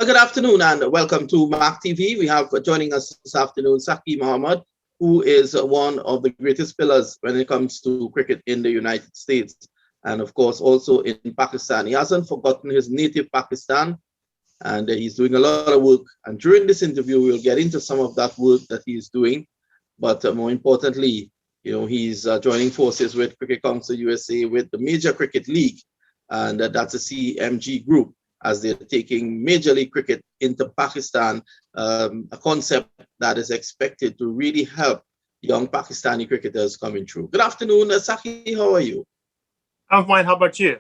Good afternoon and welcome to MAQ TV. We have joining us this afternoon Sakhi Mohammed, who is one of the greatest pillars when it comes to cricket in the United States and, of course, also in Pakistan. He hasn't forgotten his native Pakistan and he's doing a lot of work. And during this interview, we'll get into some of that work that he's doing. But more importantly, he's joining forces with Cricket Council USA with the Major Cricket League, and that's a CMG group, as they're taking Major League Cricket into Pakistan, a concept that is expected to really help young Pakistani cricketers coming through. Good afternoon, Sakhi, how are you? I'm fine, how about you?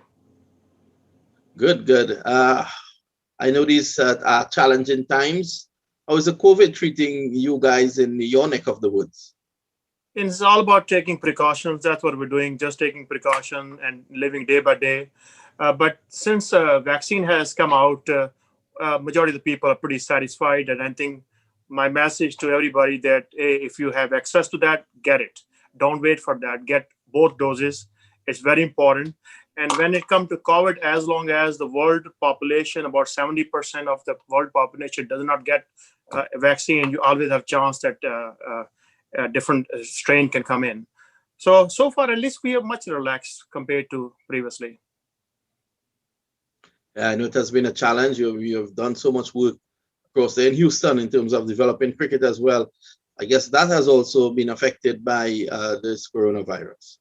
Good, good. I know these are challenging times. How is the COVID treating you guys in your neck of the woods? It's all about taking precautions. That's what we're doing, just taking precaution and living day by day. But since vaccine has come out, majority of the people are pretty satisfied. And I think my message to everybody that hey, if you have access to that, get it. Don't wait for that. Get both doses. It's very important. And when it comes to COVID, as long as the world population, about 70% of the world population does not get a vaccine, you always have chance that a different strain can come in. So far, at least we are much relaxed compared to previously. Yeah, I know it has been a challenge. You have done so much work across there in Houston in terms of developing cricket as well. I guess that has also been affected by this coronavirus.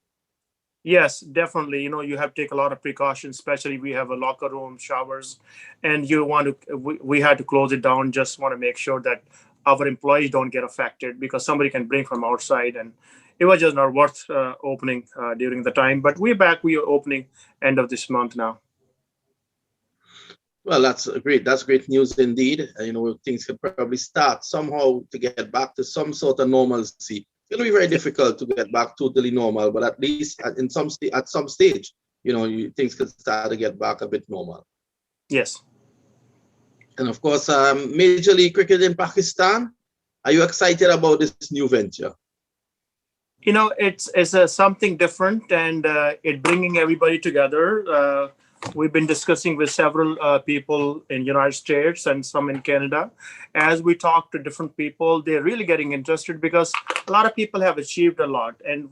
Yes, definitely. You have to take a lot of precautions, especially we have a locker room, showers, and we had to close it down. Just want to make sure that our employees don't get affected because somebody can bring from outside, and it was just not worth opening during the time. But we're back. We are opening end of this month now. Well, that's great. That's great news indeed. Things can probably start somehow to get back to some sort of normalcy. It's going to be very difficult to get back totally normal, but at least at some stage, things can start to get back a bit normal. Yes. And of course, Major League Cricket in Pakistan. Are you excited about this new venture? It's something different, and it bringing everybody together. We've been discussing with several people in United States and some in Canada. As we talk to different people, they're really getting interested because a lot of people have achieved a lot, and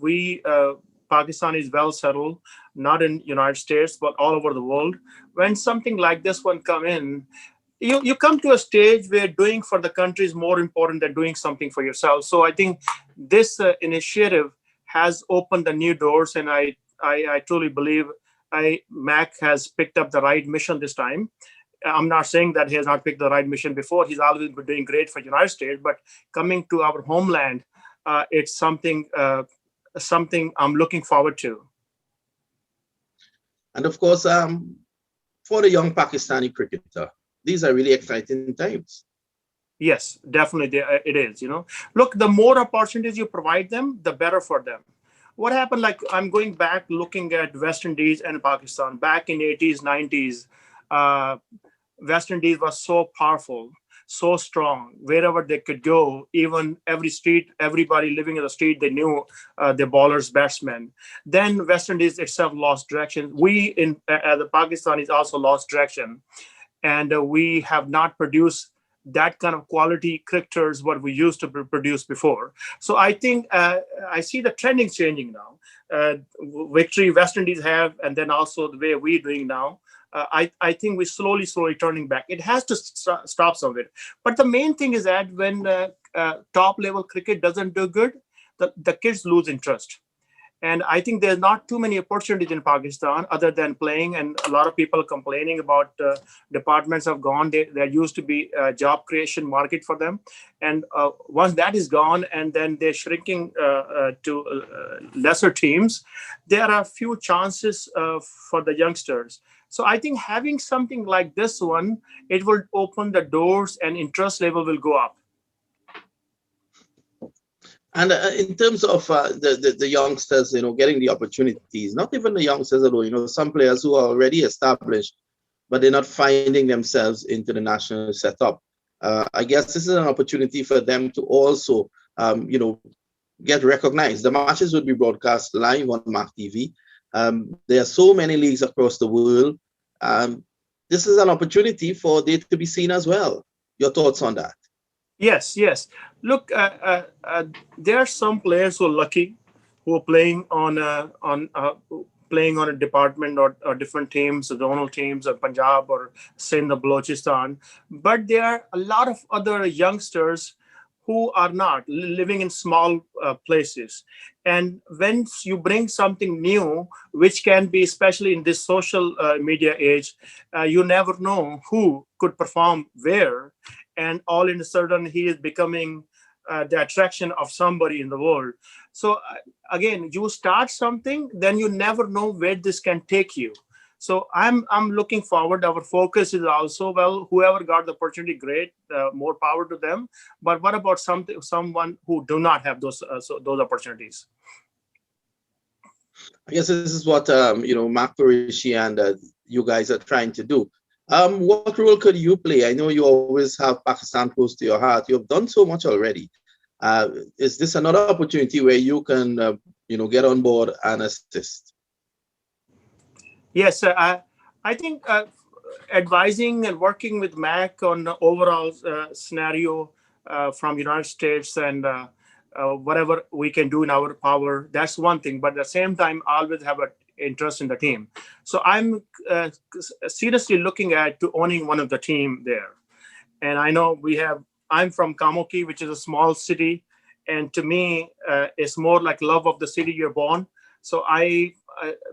Pakistan is well settled, not in United States but all over the world. When something like this one come in, you come to a stage where doing for the country is more important than doing something for yourself. So I think this initiative has opened the new doors, and I truly believe MAQ has picked up the right mission this time. I'm not saying that he has not picked the right mission before. He's always been doing great for the United States, but coming to our homeland, it's something I'm looking forward to. And of course, for the young Pakistani cricketer, these are really exciting times. Yes, definitely it is. Look, the more opportunities you provide them, the better for them. What happened, like I'm going back looking at West Indies and Pakistan back in 80s, 90s. West Indies was so powerful, so strong. Wherever they could go, even everybody living in the street, they knew the bowlers, batsmen. Then West Indies itself lost direction. We the Pakistanis also lost direction, and we have not produced that kind of quality cricketers what we used to produce before. So I think I see the trending changing now. Victory West Indies have, and then also the way we're doing now. I think we're slowly turning back. It has to stop somewhere. But the main thing is that when top level cricket doesn't do good, the kids lose interest. And I think there's not too many opportunities in Pakistan other than playing. And a lot of people are complaining about departments have gone. There used to be a job creation market for them. And once that is gone and then they're shrinking to lesser teams, there are few chances for the youngsters. So I think having something like this one, it will open the doors and interest level will go up. And in terms of the youngsters, getting the opportunities, not even the youngsters alone, some players who are already established, but they're not finding themselves into the national setup. I guess this is an opportunity for them to also, get recognized. The matches would be broadcast live on MAQ TV. There are so many leagues across the world. this is an opportunity for they to be seen as well. Your thoughts on that? Yes, yes. Look, there are some players who are lucky, who are playing playing on a department or different teams, zonal teams, or Punjab or Sindh or Balochistan. But there are a lot of other youngsters who are not living in small places. And when you bring something new, which can be, especially in this social media age, you never know who could perform where. And all in a sudden, he is becoming the attraction of somebody in the world. So again, you start something, then you never know where this can take you. So I'm looking forward. Our focus is also, well, whoever got the opportunity, great, more power to them. But what about someone who do not have those opportunities? I guess this is what Mark Parishi and you guys are trying to do. What role could you play? I know you always have Pakistan close to your heart. You've done so much already. Is this another opportunity where you can, get on board and assist? Yes, I think advising and working with MAQ on the overall scenario from United States and whatever we can do in our power, that's one thing. But at the same time, I always have an interest in the team. So I'm seriously looking at to owning one of the team there. And I know I'm from Kamoki, which is a small city. And to me, it's more like love of the city you're born. So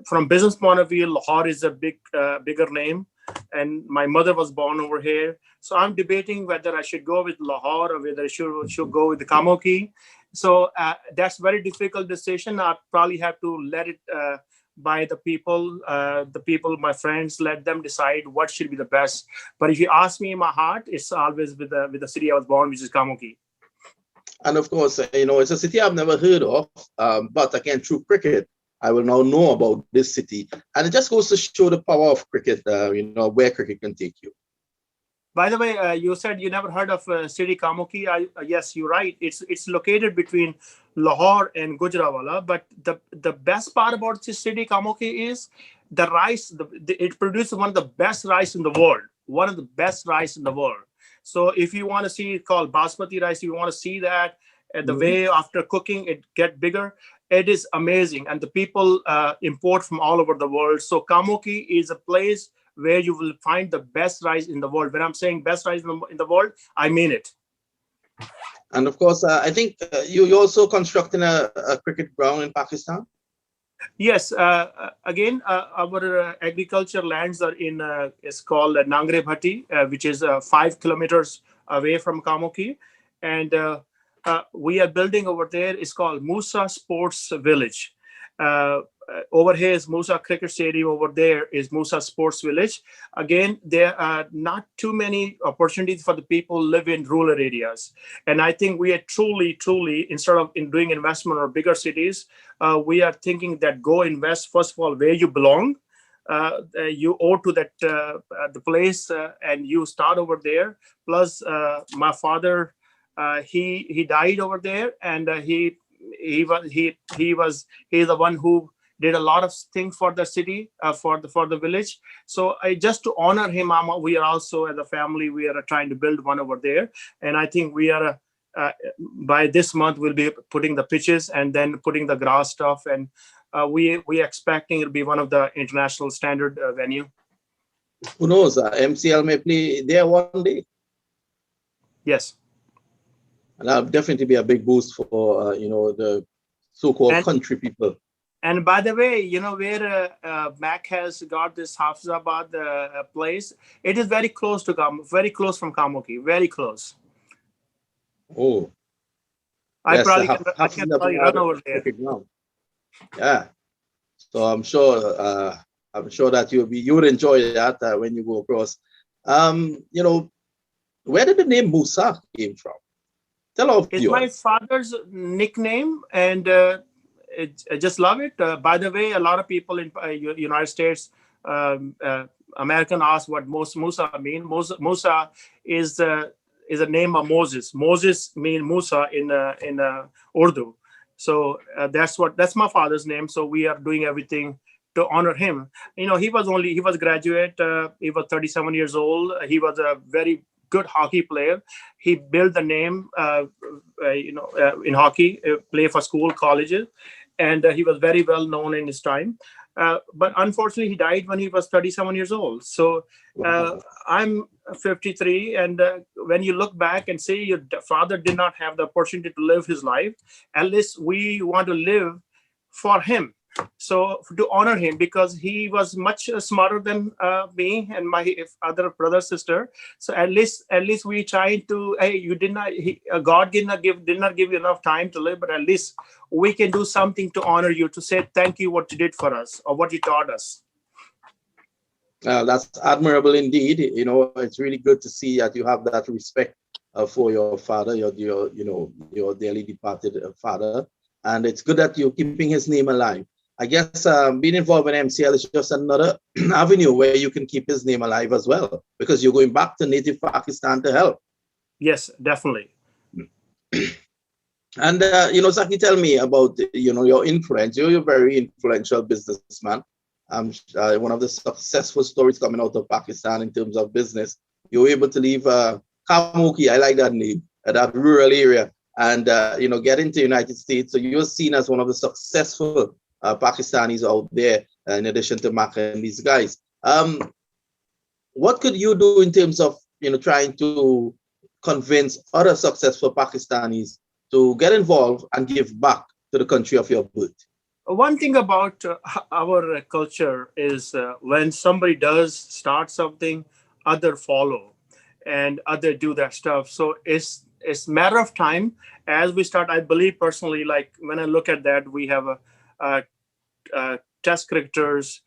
from business point of view, Lahore is a bigger name. And my mother was born over here. So I'm debating whether I should go with Lahore or whether I should go with the Kamoki. So that's very difficult decision. I probably have to let it by the people, my friends, let them decide what should be the best. But if you ask me in my heart, it's always with the city I was born, which is Kamoki. And of course, it's a city I've never heard of, but again, through cricket, I will now know about this city. And it just goes to show the power of cricket, where cricket can take you. By the way, you said you never heard of city Kamoki. Yes, you're right. It's located between Lahore and Gujranwala. But the best part about this city Kamoki is the rice. It produces one of the best rice in the world. One of the best rice in the world. So if you want to see it called basmati rice, if you want to see that, the way after cooking it get bigger, it is amazing. And the people import from all over the world. So Kamoki is a place where you will find the best rice in the world. When I'm saying best rice in the world, I mean it. And of course, I think you're also constructing a cricket ground in Pakistan. Yes. Again, our agriculture lands are in, it's called Nangre Bhatti, which is 5 kilometers away from Kamoki. And we are building over there. It's called Musa Sports Village. Over here is Musa Cricket Stadium. Over there is Musa Sports Village. Again, there are not too many opportunities for the people who live in rural areas. And I think we are truly, instead of doing investment or bigger cities, we are thinking that go invest, first of all, where you belong. You owe to that the place and you start over there. Plus, my father, he died over there, and he's the one who did a lot of things for the city, for the village. So just to honor him, we are also as a family, we are trying to build one over there. And I think we are by this month we'll be putting the pitches and then putting the grass stuff. And we expecting it'll be one of the international standard venue. Who knows? MCL may play there one day. Yes. And that'll definitely be a big boost for the so-called country people. And by the way, where MAQ has got this Hafizabad place, it is very close to very close from Kamoki, very close. Oh, I probably can run over there. Yeah, so I'm sure that you would enjoy that when you go across. Where did the name Musa came from? Tell our viewers. It's my father's nickname, and I just love it. By the way, a lot of people in United States, American, ask what Musa mean. Musa is a name of Moses. Moses means Musa in Urdu. So that's my father's name. So we are doing everything to honor him. He was graduate. He was 37 years old. He was a very good hockey player. He built the name, in hockey, play for school, colleges, and he was very well known in his time. But unfortunately, he died when he was 37 years old. So I'm 53, and when you look back and say your father did not have the opportunity to live his life, at least we want to live for him. So to honor him, because he was much smarter than me and my other brother, sister. So at least we try to, hey, you did not, God did not give you enough time to live, but at least we can do something to honor you, to say thank you what you did for us or what you taught us. That's admirable indeed. It's really good to see that you have that respect for your father, your dearly departed father, and it's good that you're keeping his name alive. I guess being involved in MCL is just another avenue where you can keep his name alive as well, because you're going back to native Pakistan to help. Yes, definitely. And Sakhi, tell me about your influence. You're a very influential businessman. One of the successful stories coming out of Pakistan in terms of business, you were able to leave Kamuki, I like that name, that rural area, and get into the United States. So you're seen as one of the successful Pakistanis out there, in addition to MAQ and these guys. What could you do in terms of trying to convince other successful Pakistanis to get involved and give back to the country of your birth? One thing about our culture is when somebody does start something, other follow and other do that stuff. So it's matter of time as we start. I believe personally, like when I look at that, we have test cricketers,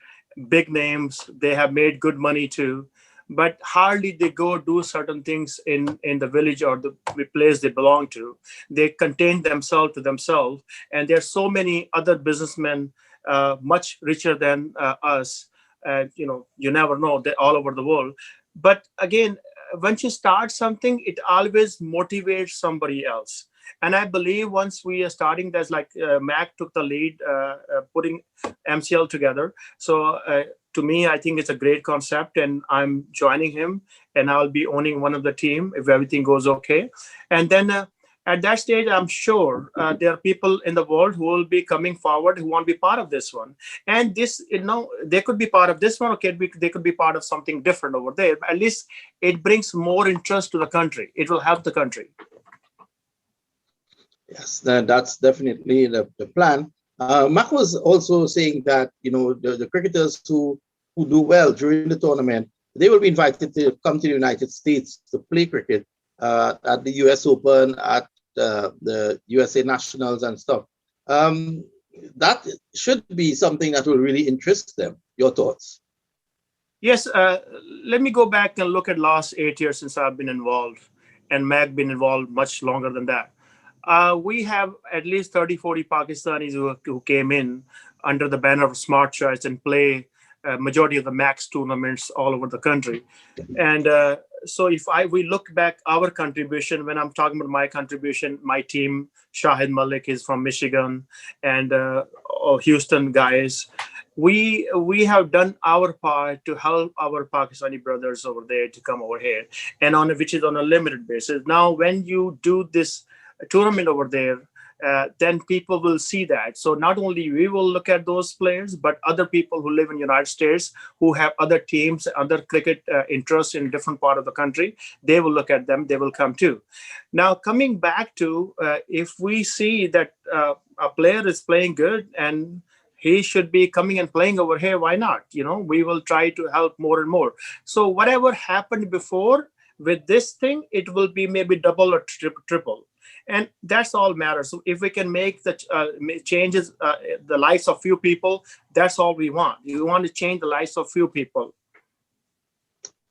big names. They have made good money too, but hardly they go do certain things in the village or the place they belong to. They contain themselves to themselves, and there's so many other businessmen much richer than us. You never know, they're all over the world. But again, once you start something, it always motivates somebody else. And I believe once we are starting, there's like MAQ took the lead, putting MCL together. So to me, I think it's a great concept, and I'm joining him, and I'll be owning one of the team if everything goes okay. And then at that stage, I'm sure there are people in the world who will be coming forward who want to be part of this one. And this, they could be part of this one, or they could be part of something different over there. But at least it brings more interest to the country. It will help the country. Yes, that's definitely the plan. MAQ was also saying that the cricketers who do well during the tournament, they will be invited to come to the United States to play cricket at the US Open, at the USA Nationals and stuff. That should be something that will really interest them. Your thoughts? Yes, let me go back and look at last 8 years since I've been involved, and MAQ been involved much longer than that. We have at least 30-40 Pakistanis who came in under the banner of Smart Choice and play majority of the MAQ tournaments all over the country. And so if we look back our contribution, when I'm talking about my contribution, my team, Shahid Malik is from Michigan, and Houston guys, we have done our part to help our Pakistani brothers over there to come over here, and which is on a limited basis. Now, when you do this tournament over there, then people will see that. So not only we will look at those players, but other people who live in the United States who have other teams, other cricket interests in different part of the country, they will look at them, they will come too. Now, coming back to if we see that a player is playing good and he should be coming and playing over here, why not? We will try to help more and more. So whatever happened before, with this thing, it will be maybe double or triple. And that's all matters. So if we can make the changes, the lives of few people, that's all we want. We want to change the lives of few people.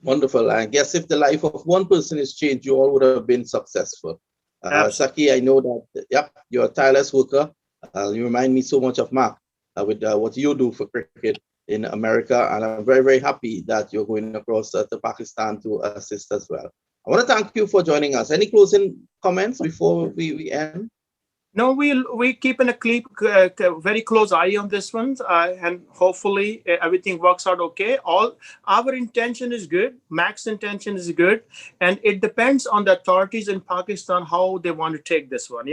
Wonderful. I guess if the life of one person is changed, you all would have been successful. Sakhi, I know that, you're a tireless worker. You remind me so much of MAQ with what you do for cricket in America. And I'm very, very happy that you're going across to Pakistan to assist as well. I want to thank you for joining us. Any closing comments before we end? No, we keep in a very close eye on this one, and hopefully everything works out okay. All our intention is good, Mac's intention is good, and it depends on the authorities in Pakistan how they want to take this one.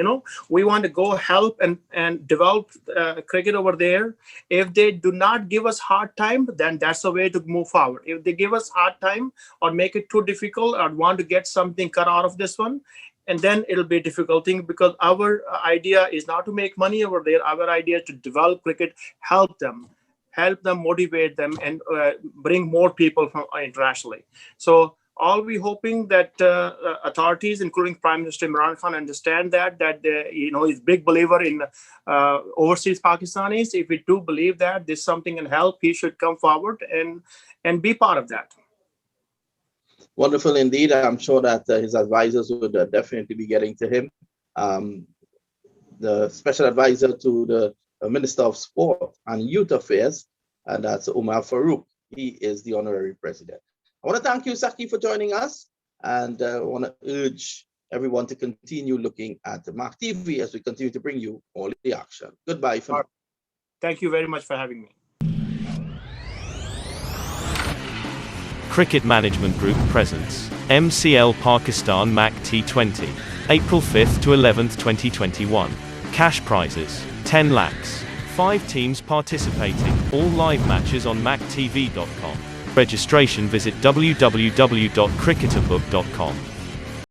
We want to go help and develop cricket over there. If they do not give us hard time, then that's the way to move forward. If they give us hard time or make it too difficult or want to get something cut out of this one, and then it'll be a difficult thing, because our idea is not to make money over there. Our idea is to develop cricket, help them, motivate them, and bring more people from internationally. So all we hoping that authorities, including Prime Minister Imran Khan, understand that he's big believer in overseas Pakistanis. If we do believe that this something can help, he should come forward and be part of that. Wonderful indeed. I'm sure that his advisors would definitely be getting to him. The special advisor to the Minister of Sport and Youth Affairs, and that's Umar Farouk. He is the honorary president. I want to thank you, Sakhi, for joining us, and I want to urge everyone to continue looking at the MAQ TV as we continue to bring you all the action. Goodbye for now. Thank you very much for having me. Cricket Management Group presents MCL Pakistan MAQ T20, April 5th to 11th, 2021. Cash prizes, 10 lakhs. 5 teams participating, all live matches on MAQTV.com. Registration visit www.cricketerbook.com.